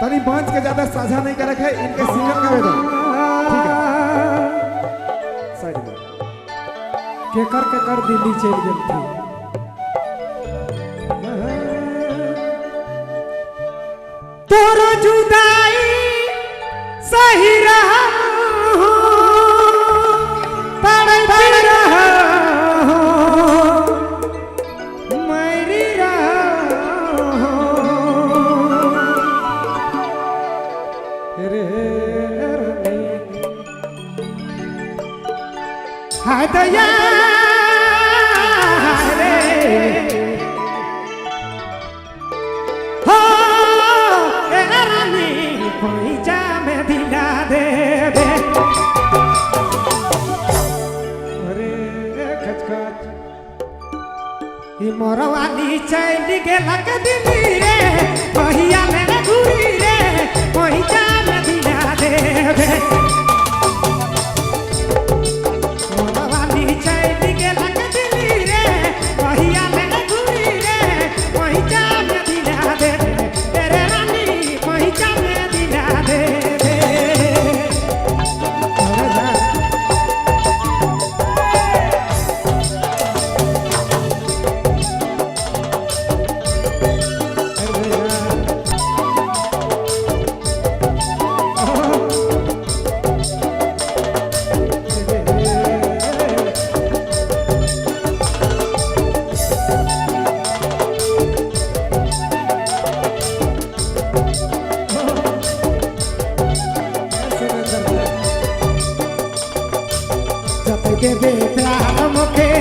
तनी बांच के ज्यादा साझा नहीं करे है इनके सिंगल का वेदन ठीक है साइड में के कर दिल्ली चल गई थी तोरो जुदाई सही रहा तड़प रहा मरी रहा रे हाय दया मोरवाली चल गेला के दिल्ली रे कहिया मेरे घूरी रे पहुंचा में दिला देवे मोरवाली चल गेला के दिल्ली रे कहिया मेरे घूरी रे पहुंचा में दिला देवे तेरे रानी पहुंचा में दिला देवे देवे प्यार मुखे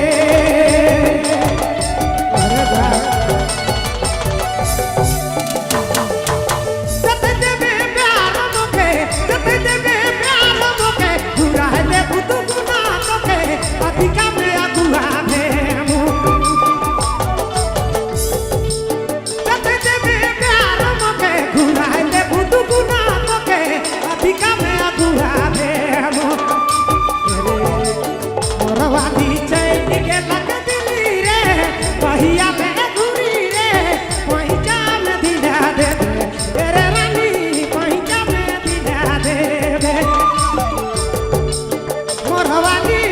अधिका में अगुआ देवे प्यार मुखे घुरा ले बुदू गुना मुखे अधिका में अगुआ मोरवाली चल गेला के दिल्ली रे कहिया मेरे घूरी रे पहुंचा में दिला देवे तेरे रानी पहुंचा में दिला देवे मोरवाली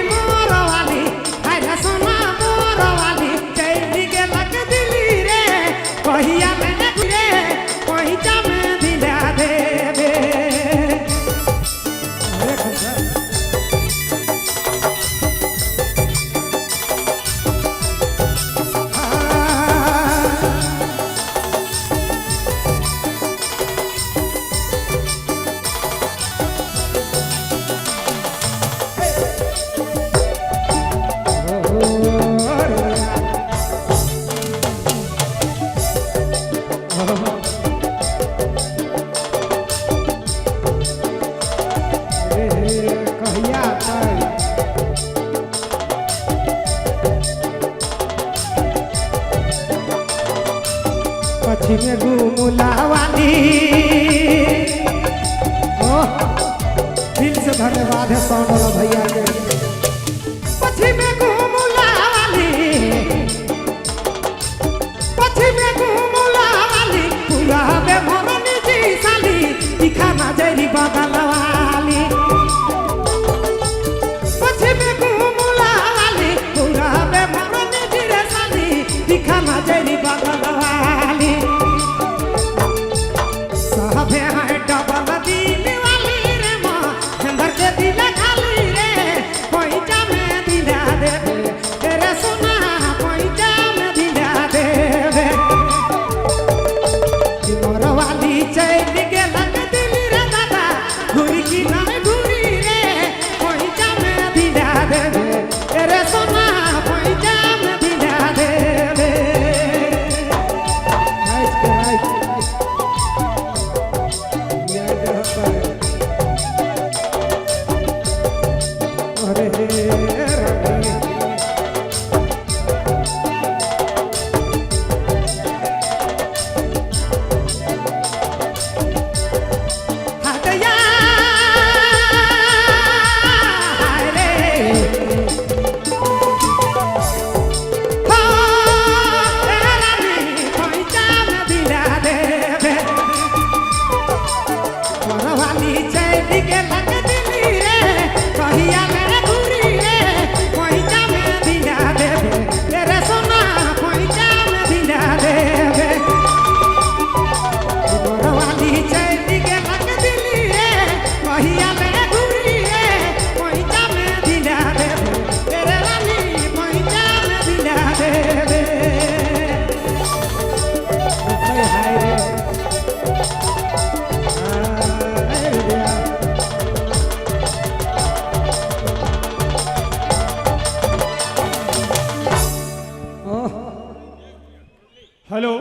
अरे सोना मोरवाली चल गेला के दिल्ली रे कहिया मेरे घूरी रे पहुंचा में दिला देवे पश्चिम घूमुलावाली दिल से धन्यवाद है सोनल भैया के पश्चिम घूमुलावाली पूरा बे भरनी जी साली दिखाना जरी बगलवाली पश्चिम घूमुलावाली पूरा बे भरनी जी रे साली दिखाना जरी बगलवाली साहब है डबल दिल